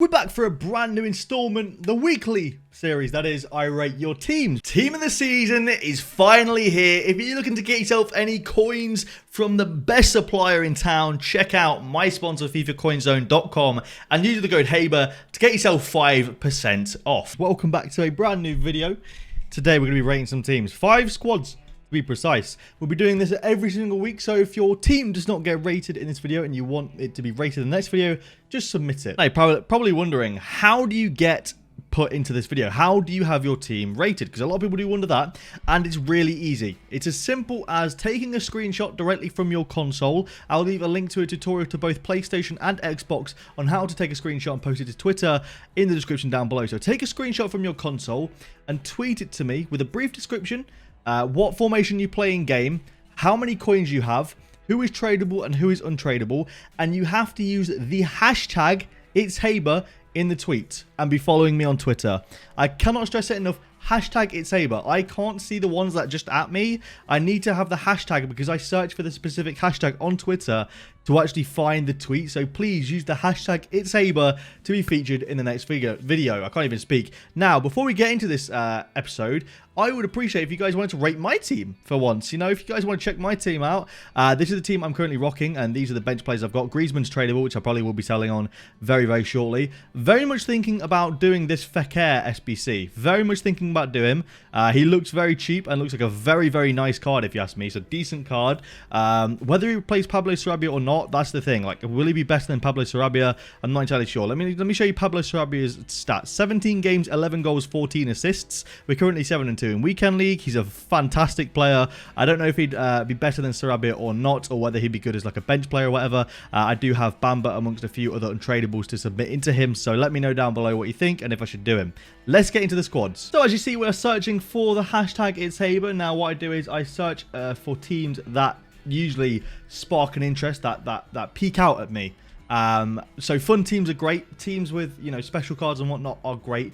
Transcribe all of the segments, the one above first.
We're back for a brand new installment, the weekly series, that is, I Rate Your Teams. Team of the season is finally here. If you're looking to get yourself any coins from the best supplier in town, check out my sponsor, FIFACoinZone.com, and use the code HABER to get yourself 5% off. Welcome back to a brand new video. Today we're going to be rating some teams. 5 squads. To be precise. We'll be doing this every single week, so if your team does not get rated in this video and you want it to be rated in the next video, just submit it. Now, you're probably wondering, how do you get put into this video? How do you have your team rated? Because a lot of people do wonder that, and it's really easy. It's as simple as taking a screenshot directly from your console. I'll leave a link to a tutorial to both PlayStation and Xbox on how to take a screenshot and post it to Twitter in the description down below. So take a screenshot from your console and tweet it to me with a brief description, what formation you play in game, how many coins you have, who is tradable and who is untradeable, and you have to use the hashtag Itshaber in the tweet and be following me on Twitter. I cannot stress it enough. Hashtag Itshaber. I can't see the ones that just at me. I need to have the hashtag because I search for the specific hashtag on Twitter to actually find the tweet. So please use the hashtag Itshaber to be featured in the next video. I can't even speak. Now, before we get into this episode, I would appreciate if you guys wanted to rate my team for once. You know, if you guys want to check my team out, this is the team I'm currently rocking, and these are the bench players I've got. Griezmann's tradable, which I probably will be selling on very, very shortly. Very much thinking about doing this Fekir SBC. Very much thinking about doing. He looks very cheap and looks like a very, very nice card, if you ask me. It's a decent card. Whether he replaces Pablo Sarabia or not, that's the thing. Like, will he be better than Pablo Sarabia? I'm not entirely sure. Let me show you Pablo Sarabia's stats. 17 games, 11 goals, 14 assists. We're currently 7-2 in Weekend League. He's a fantastic player. I don't know if he'd be better than Sarabia or not, or whether he'd be good as like a bench player or whatever. I do have Bamba amongst a few other untradables to submit into him, so let me know down below what you think and if I should do him. Let's get into the squads. So as you see, we're searching for the hashtag Itshaber. Now what I do is I search for teams that usually spark an interest, that peek out at me. So fun teams are great. Teams with, you know, special cards and whatnot are great.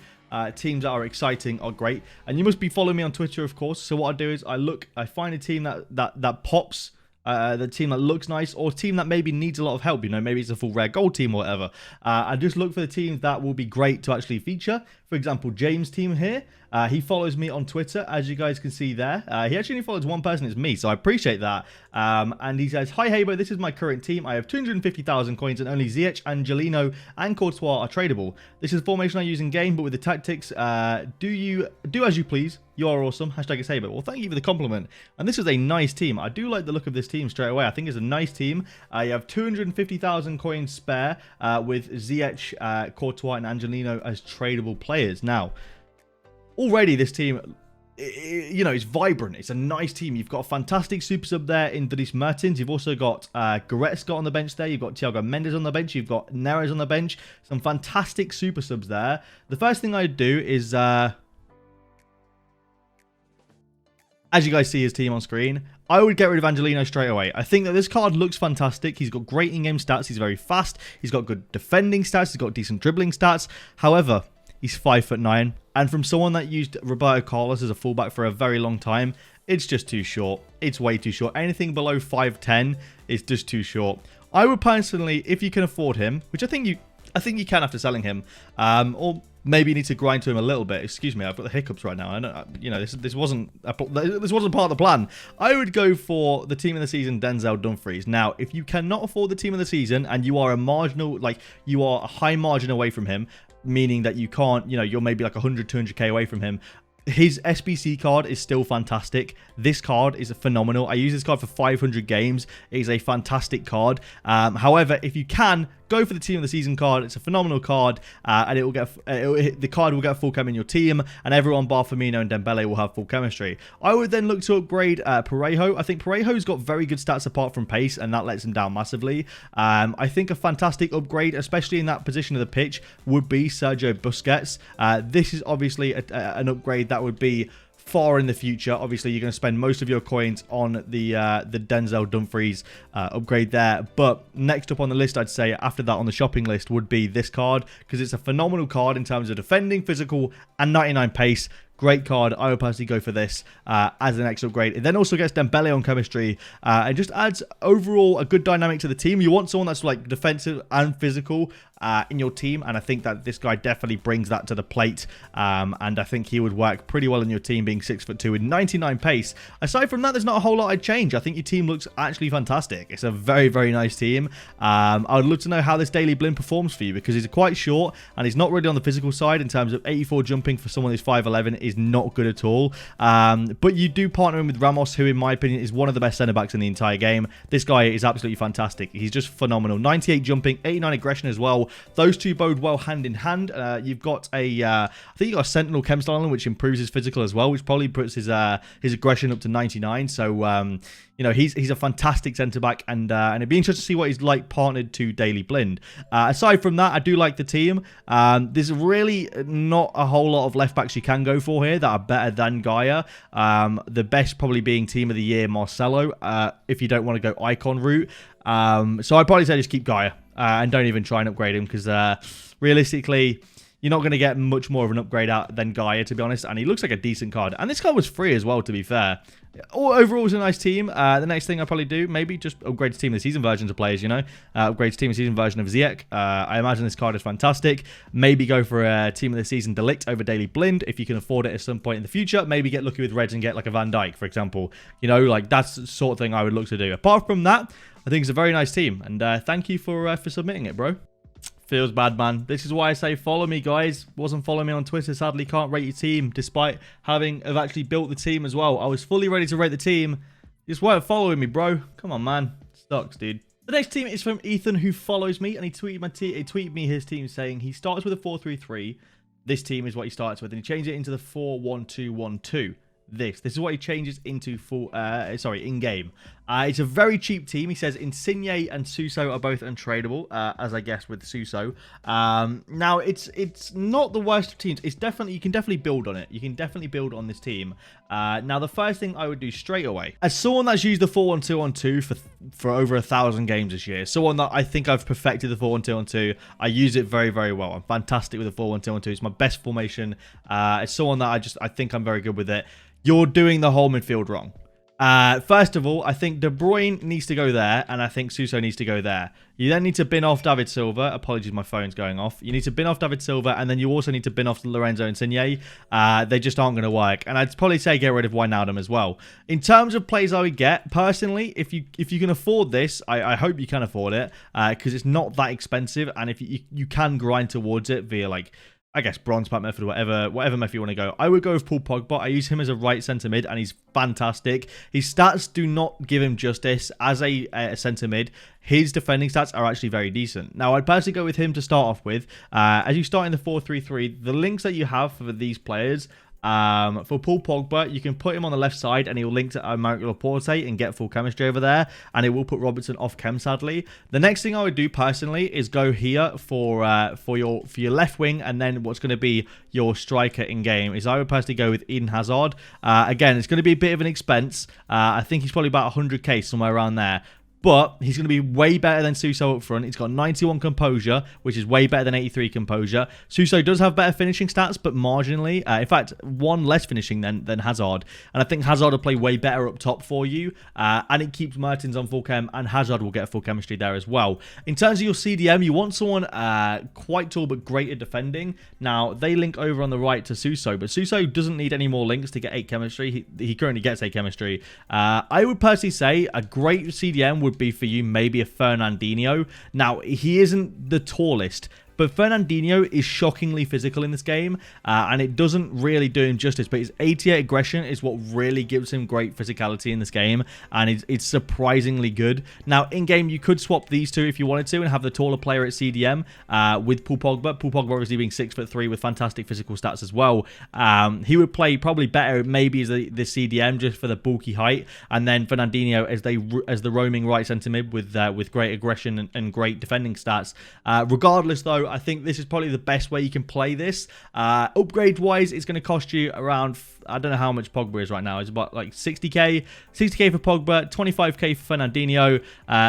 Teams that are exciting are great. And you must be following me on Twitter, of course. So what I do is I find a team that pops. The team that looks nice, or a team that maybe needs a lot of help, you know, maybe it's a full rare gold team or whatever. I just look for the teams that will be great to actually feature. For example, James' team here, he follows me on Twitter, as you guys can see there. He actually only follows one person, it's me, so I appreciate that. And he says, "Hi Habo, this is my current team. I have 250,000 coins and only Ziyech, Angelino, and Courtois are tradable. This is the formation I use in game, but with the tactics, do as you please. You are awesome. Hashtag Itshaber." Well, thank you for the compliment. And this is a nice team. I do like the look of this team straight away. I think it's a nice team. You have 250,000 coins spare with Ziyech, Courtois, and Angelino as tradable players. Now, already this team, you know, it's vibrant. It's a nice team. You've got a fantastic super sub there in Dries Mertens. You've also got Goretzka on the bench there. You've got Thiago Mendes on the bench. You've got Neres on the bench. Some fantastic super subs there. The first thing I'd do is, as you guys see his team on screen, I would get rid of Angelino straight away. I think that this card looks fantastic. He's got great in-game stats. He's very fast. He's got good defending stats. He's got decent dribbling stats. However, he's 5'9", and from someone that used Roberto Carlos as a fullback for a very long time, it's just too short. It's way too short. Anything below 5'10" is just too short. I would personally, if you can afford him, which I think you can after selling him, or maybe you need to grind to him a little bit. Excuse me, I've got the hiccups right now. I don't, you know, this wasn't part of the plan. I would go for the team of the season, Denzel Dumfries. Now, if you cannot afford the team of the season and you are a marginal, like you are a high margin away from him, meaning that you can't, you know, you're maybe like 100, 200k away from him, his SBC card is still fantastic. This card is phenomenal. I use this card for 500 games. It is a fantastic card. However, if you can, go for the team of the season card. It's a phenomenal card, and the card will get full chem in your team, and everyone bar Firmino and Dembele will have full chemistry. I would then look to upgrade Parejo. I think Parejo's got very good stats apart from pace, and that lets him down massively. I think a fantastic upgrade, especially in that position of the pitch, would be Sergio Busquets. This is obviously an upgrade that would be far in the future. Obviously, you're going to spend most of your coins on the Denzel Dumfries upgrade there. But next up on the list, I'd say after that on the shopping list would be this card, because it's a phenomenal card in terms of defending, physical, and 99 pace. Great card. I would personally go for this as an next upgrade. It then also gets Dembele on chemistry and just adds overall a good dynamic to the team. You want someone that's like defensive and physical in your team, and I think that this guy definitely brings that to the plate, and I think he would work pretty well in your team, being 6'2" with 99 pace. Aside from that, there's not a whole lot I'd change. I think your team looks actually fantastic. It's a very, very nice team. I would love to know how this Daily Blind performs for you, because he's quite short, and he's not really on the physical side in terms of 84 jumping for someone who's 5'11" is not good at all. But you do partner him with Ramos, who in my opinion is one of the best centre-backs in the entire game. This guy is absolutely fantastic. He's just phenomenal. 98 jumping, 89 aggression as well. Those two bode well hand in hand. You've got I think you got a Sentinel chem style on him, which improves his physical as well, which probably puts his aggression up to 99. So you know, he's a fantastic centre-back, and it'd be interesting to see what he's like partnered to Daily Blind. Aside from that, I do like the team. There's really not a whole lot of left-backs you can go for here that are better than Gaia. The best probably being Team of the Year Marcelo, if you don't want to go icon route. So I'd probably say just keep Gaia, and don't even try and upgrade him, because realistically, you're not going to get much more of an upgrade out than Gaia, to be honest. And he looks like a decent card. And this card was free as well, to be fair. Overall, it's a nice team. The next thing I'll probably do, maybe just upgrade to Team of the Season versions of players, you know. Upgrade to Team of the Season version of Ziyech. I imagine this card is fantastic. Maybe go for a Team of the Season Delict over Daily Blind if you can afford it at some point in the future. Maybe get lucky with Reds and get like a Van Dijk, for example. You know, like that's the sort of thing I would look to do. Apart from that, I think it's a very nice team. And thank you for submitting it, bro. Feels bad, man. This is why I say follow me, guys. Wasn't following me on Twitter. Sadly, can't rate your team, despite having actually built the team as well. I was fully ready to rate the team. You just weren't following me, bro. Come on, man. Sucks, dude. The next team is from Ethan, who follows me, and he tweeted me his team saying he starts with a 4-3-3. This team is what he starts with, and he changed it into the 4-1-2-1-2. This is what he changes into full in game. It's a very cheap team. He says Insigne and Suso are both untradeable, as I guess with Suso. Now it's not the worst of teams. It's definitely, you can definitely build on it. You can definitely build on this team. Now the first thing I would do straight away, as someone that's used the 4-1-2-1-2 for over 1,000 games this year, someone that I think I've perfected the 4-1-2-1-2. I use it very, very well. I'm fantastic with the 4-1-2-1-2. It's my best formation. It's someone that I think I'm very good with it. You're doing the whole midfield wrong. First of all, I think De Bruyne needs to go there, and I think Suso needs to go there. You then need to bin off David Silva. Apologies, my phone's going off. You need to bin off David Silva, and then you also need to bin off Lorenzo Insigne. They just aren't going to work. And I'd probably say get rid of Wijnaldum as well. In terms of plays I would get, personally, if you can afford this, I hope you can afford it, because it's not that expensive, and if you can grind towards it via, like, I guess bronze pack method, whatever method you want to go. I would go with Paul Pogba. I use him as a right centre mid, and he's fantastic. His stats do not give him justice as a centre mid. His defending stats are actually very decent. Now, I'd personally go with him to start off with. As you start in the 4-3-3, the links that you have for these players. For Paul Pogba, you can put him on the left side and he'll link to Marco Laporte and get full chemistry over there, and it will put Robertson off chem, sadly. The next thing I would do personally is go here for your left wing, and then what's going to be your striker in game is I would personally go with Eden Hazard. Again, it's going to be a bit of an expense. I think he's probably about 100k, somewhere around there. But he's going to be way better than Suso up front. He's got 91 composure, which is way better than 83 composure. Suso does have better finishing stats, but marginally. In fact, one less finishing than Hazard. And I think Hazard will play way better up top for you. And it keeps Mertens on full chem, and Hazard will get full chemistry there as well. In terms of your CDM, you want someone quite tall but great at defending. Now, they link over on the right to Suso, but Suso doesn't need any more links to get 8 chemistry. He currently gets 8 chemistry. I would personally say a great CDM would be for you maybe a Fernandinho. Now, he isn't the tallest, but Fernandinho is shockingly physical in this game, and it doesn't really do him justice, but his 88 aggression is what really gives him great physicality in this game, and it's surprisingly good. Now, in-game, you could swap these two if you wanted to and have the taller player at CDM with Paul Pogba. Paul Pogba obviously being 6'3" with fantastic physical stats as well. He would play probably better maybe as the CDM just for the bulky height, and then Fernandinho as the roaming right centre mid with great aggression and great defending stats. Regardless, though, I think this is probably the best way you can play this. Upgrade wise, it's going to cost you around, I don't know how much Pogba is right now. It's about like 60k for Pogba, 25k for Fernandinho,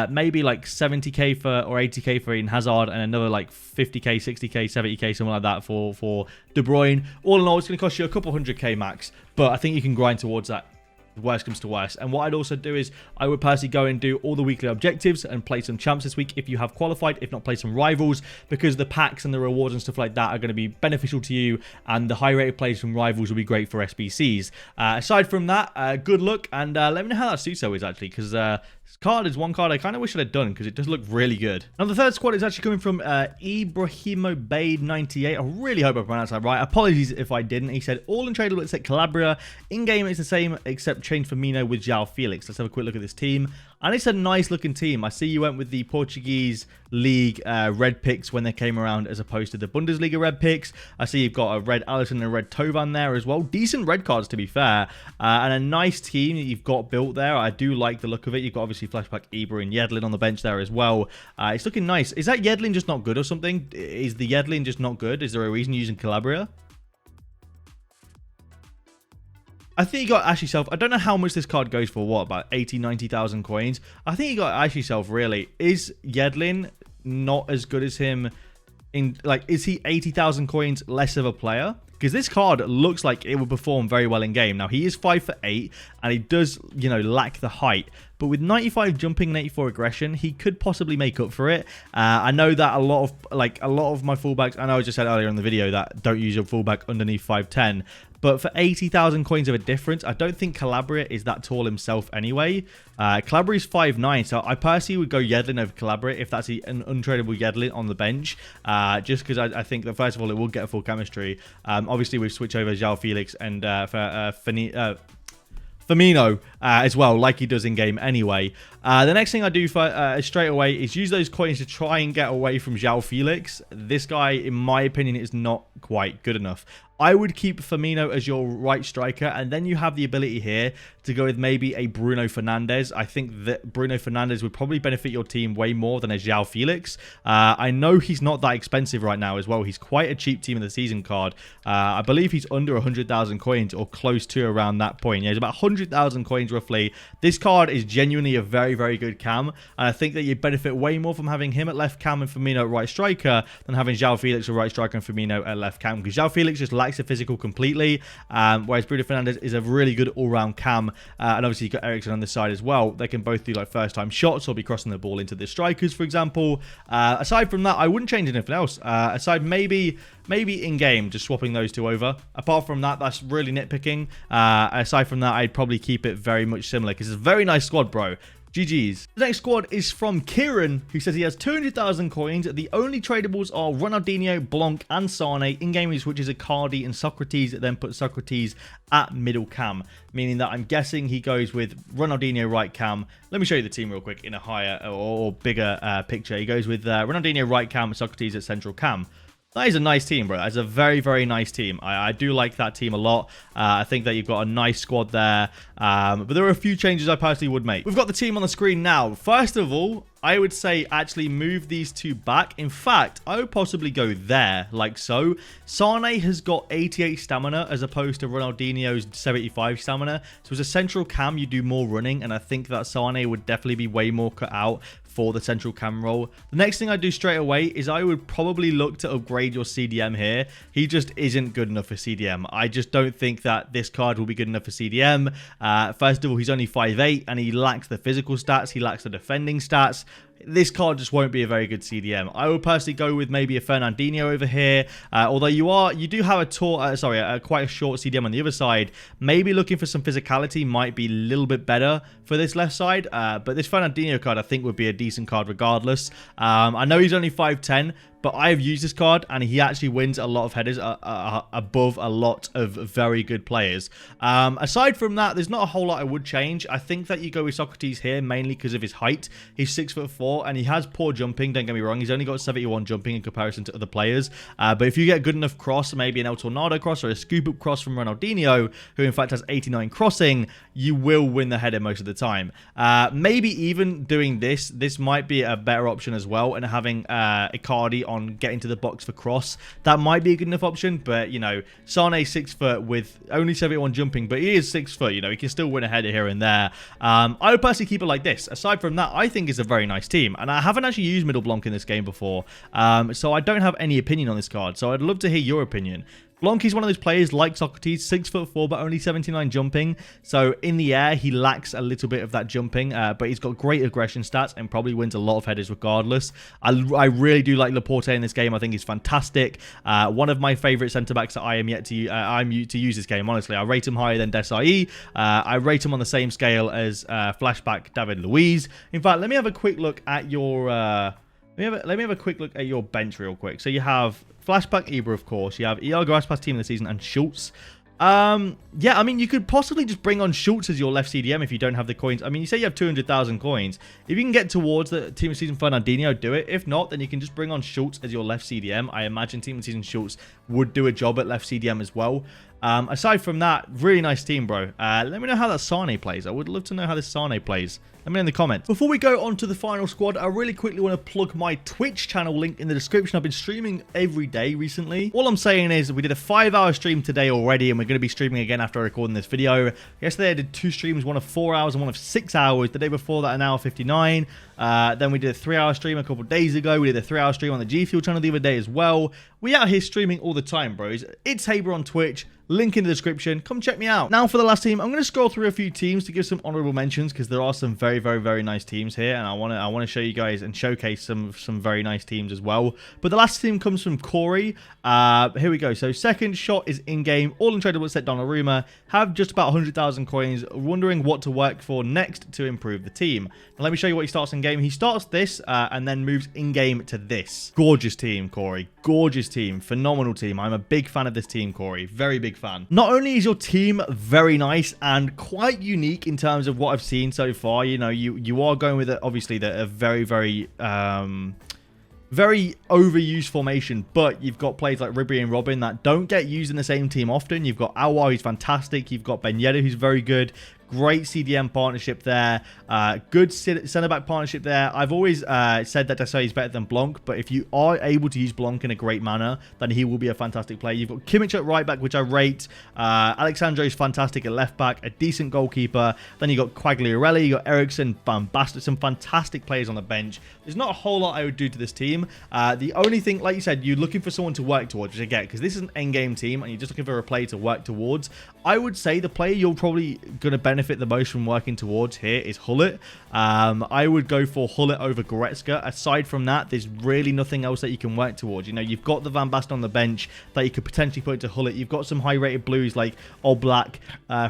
maybe like 70k or 80k for Eden Hazard, and another like 50k, 60k, 70k, something like that for De Bruyne. All in all, it's going to cost you a couple 100k max, but I think you can grind towards that Worst comes to worst. And what I'd also do is I would personally go and do all the weekly objectives and play some champs this week if you have qualified, if not play some rivals, because the packs and the rewards and stuff like that are going to be beneficial to you, and the high rated plays from rivals will be great for SBCs. Aside from that, good luck, and let me know how that Suso is actually, because this card is one card I kind of wish I'd have done because it does look really good. Now the third squad is actually coming from Ibrahimobaid98. I really hope I pronounced that right. Apologies if I didn't. He said all untradeable except Calabria. In game it's the same except change Firmino with João Felix. Let's have a quick look at this team. And it's a nice looking team. I see you went with the Portuguese League red picks when they came around as opposed to the Bundesliga red picks. I see you've got a red Alisson and a red Tovan there as well. Decent red cards to be fair. And a nice team that you've got built there. I do like the look of it. You've got obviously flashback Ibra and Yedlin on the bench there as well. It's looking nice. Is that Yedlin just not good or something? Is the Yedlin just not good? Is there a reason you're using Calabria? I think you got Ashley Self. I don't know how much this card goes for. What, about 80, 90,000 coins? I think you got Ashley Self, really. Is Yedlin not as good as him? Is he 80,000 coins less of a player? Because this card looks like it would perform very well in game. Now, he is 5'8", and he does, you know, lack the height. But with 95 jumping and 84 aggression, he could possibly make up for it. I know that a lot of my fullbacks, I know I just said earlier in the video that don't use your fullback underneath 5'10". But for 80,000 coins of a difference, I don't think Calabria is that tall himself anyway. Calabria is 5'9", so I personally would go Yedlin over Calabria if that's an untradeable Yedlin on the bench. Just because I think that, first of all, it will get a full chemistry. Obviously, we switch over João Felix and Firmino as well, like he does in game anyway. The next thing I do straight away is use those coins to try and get away from João Felix. This guy, in my opinion, is not quite good enough. I would keep Firmino as your right striker, and then you have the ability here to go with maybe a Bruno Fernandes. I think that Bruno Fernandes would probably benefit your team way more than a João Felix. I know he's not that expensive right now as well. He's quite a cheap team of the season card. I believe he's under 100,000 coins or close to around that point. Yeah, he's about 100,000 coins roughly. This card is genuinely a very, very good cam, and I think that you benefit way more from having him at left cam and Firmino at right striker than having João Felix at right striker and Firmino at left cam, because João Felix just lacks the physical completely, whereas Bruno Fernandes is a really good all-round cam, and obviously you've got Eriksen on the side as well. They can both do like first-time shots or be crossing the ball into the strikers, for example. Aside from that, I wouldn't change anything else. Aside maybe in-game, just swapping those two over. Apart from that, that's really nitpicking. Aside from that, I'd probably keep it very much similar, because it's a very nice squad, bro. GG's. The next squad is from Kieran, who says he has 200,000 coins. The only tradables are Ronaldinho, Blanc, and Sane. In-game he switches Icardi and Socrates, then puts Socrates at middle cam, meaning that I'm guessing he goes with Ronaldinho right cam. Let me show you the team real quick in a higher or bigger picture. He goes with Ronaldinho right cam and Socrates at central cam. That is a nice team, bro. That's a very, very nice team. I do like that team a lot. I think that you've got a nice squad there. But there are a few changes I personally would make. We've got the team on the screen now. First of all, I would say actually move these two back. In fact, I would possibly go there, like so. Sane has got 88 stamina as opposed to Ronaldinho's 75 stamina. So as a central cam, you do more running, and I think that Sane would definitely be way more cut out for the central cam role. The next thing I do straight away is I would probably look to upgrade your CDM here. He just isn't good enough for CDM. I just don't think that this card will be good enough for CDM. First of all, he's only 5'8", and he lacks the physical stats. He lacks the defending stats. This card just won't be a very good CDM. I would personally go with maybe a Fernandinho over here. Although you do have quite a short CDM on the other side. Maybe looking for some physicality might be a little bit better for this left side. But this Fernandinho card I think would be a decent card regardless. I know he's only 5'10", but I have used this card and he actually wins a lot of headers above a lot of very good players. Aside from that, there's not a whole lot I would change. I think that you go with Socrates here mainly because of his height. He's 6'4" and he has poor jumping, don't get me wrong. He's only got 71 jumping in comparison to other players. But if you get good enough cross, maybe an El Tornado cross or a scoop up cross from Ronaldinho, who in fact has 89 crossing, you will win the header most of the time. Maybe even doing this might be a better option as well, and having Icardi on getting to the box for cross. That might be a good enough option, but you know, Sane's 6 foot with only 71 jumping, but he is 6 foot, you know, he can still win a header here and there. I would personally keep it like this. Aside from that, I think it's a very nice team, and I haven't actually used Middle Blanc in this game before, so I don't have any opinion on this card, so I'd love to hear your opinion. Blanc is one of those players like Socrates, 6'4", but only 79 jumping. So in the air, he lacks a little bit of that jumping, but he's got great aggression stats and probably wins a lot of headers regardless. I really do like Laporte in this game. I think he's fantastic. One of my favorite centre-backs that I'm yet to use this game, honestly. I rate him higher than Desai. I rate him on the same scale as Flashback David Luiz. In fact, let me have a quick look at your... let me have a quick look at your bench real quick. So you have Flashback Ibra, of course. You have Iago Aspas team of the season and Schultz. Yeah, I mean, you could possibly just bring on Schultz as your left CDM if you don't have the coins. I mean, you say you have 200,000 coins. If you can get towards the team of the season Fernandinho, do it. If not, then you can just bring on Schultz as your left CDM. I imagine team of the season Schultz would do a job at left CDM as well. Aside from that, really nice team, bro. Let me know how that Sane plays. I would love to know how this Sane plays. Let me know in the comments. Before we go on to the final squad, I really quickly want to plug my Twitch channel link in the description. I've been streaming every day recently. All I'm saying is we did a 5-hour stream today already, and we're going to be streaming again after recording this video. Yesterday I did 2 streams, one of 4 hours and one of 6 hours. The day before that, an hour 59. Then we did a 3-hour stream a couple of days ago. We did a 3-hour stream on the G Fuel channel the other day as well. We out here streaming all the time, bros. Itshaber on Twitch. Link in the description. Come check me out. Now for the last team, I'm going to scroll through a few teams to give some honorable mentions because there are some very, very, very nice teams here, and I want to show you guys and showcase some very nice teams as well. But the last team comes from Corey. Here we go. So second shot is in-game. All untradeable set Donnarumma. Have just about 100,000 coins. Wondering what to work for next to improve the team. Now let me show you what he starts in game. He starts this and then moves in-game to this. Gorgeous team, Corey. Gorgeous team. Phenomenal team. I'm a big fan of this team, Corey. Very big fan. Not only is your team very nice and quite unique in terms of what I've seen so far, you know, you are going with obviously a very, very very overused formation, but you've got players like Ribery and Robin that don't get used in the same team often. You've got Aouar, who's fantastic. You've got Ben Yedder, who's very good. Great CDM partnership there. Good centre-back partnership there. I've always said that Desai is better than Blanc, but if you are able to use Blanc in a great manner, then he will be a fantastic player. You've got Kimmich at right back, which I rate. Alexandro is fantastic at left back, a decent goalkeeper. Then you got Quagliarelli, you got Eriksson, Van Basten, some fantastic players on the bench. There's not a whole lot I would do to this team. The only thing, like you said, you're looking for someone to work towards, which I get, because this is an end-game team, and you're just looking for a player to work towards. I would say the player you're probably going to benefit the most from working towards here is Hullet. I would go for Hullet over Goretzka. Aside from that, there's really nothing else that you can work towards. You know, you've got the Van Basten on the bench that you could potentially put into Hullet. You've got some high-rated blues like Oblak,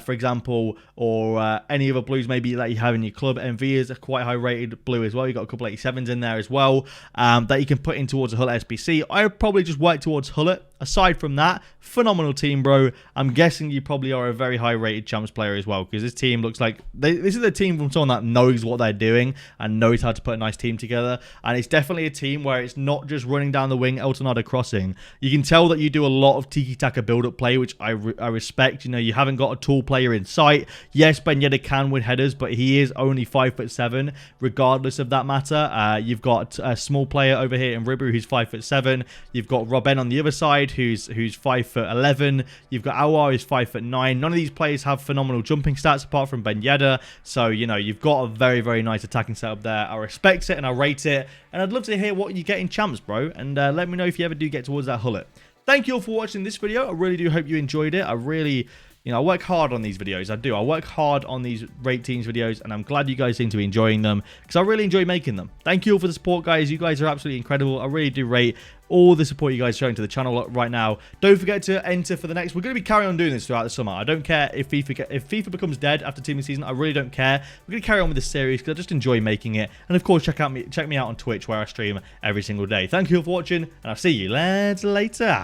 for example, or any other blues maybe that you have in your club. MV is a quite high-rated blue as well. You've got a couple of 87s in there as well that you can put in towards a Hullet SBC. I would probably just work towards Hullet. Aside from that, phenomenal team, bro. I'm guessing you probably are a very high-rated champs player as well, because this team looks like this is a team from someone that knows what they're doing and knows how to put a nice team together. And it's definitely a team where it's not just running down the wing, Eltonado crossing. You can tell that you do a lot of tiki-taka build-up play, which I respect. You know, you haven't got a tall player in sight. Yes, Ben Yedder can win headers, but he is only 5'7", regardless of that matter. You've got a small player over here in Ribery who's 5'7". You've got Robben on the other side who's 5'11". You've got Aouar who's 5'9". None of these players have phenomenal jumping stats apart from Ben Yedder. So, you know, you've got a very, very nice attacking setup there. I respect it and I rate it. And I'd love to hear what you get in champs, bro. And let me know if you ever do get towards that Hullet. Thank you all for watching this video. I really do hope you enjoyed it. I really... You know, I work hard on these videos. I do. I work hard on these Rate Teams videos, and I'm glad you guys seem to be enjoying them because I really enjoy making them. Thank you all for the support, guys. You guys are absolutely incredible. I really do rate all the support you guys are showing to the channel right now. Don't forget to enter for the next. We're going to be carrying on doing this throughout the summer. I don't care if FIFA becomes dead after team season. I really don't care. We're going to carry on with this series because I just enjoy making it. And of course, check me out on Twitch where I stream every single day. Thank you all for watching, and I'll see you lads later.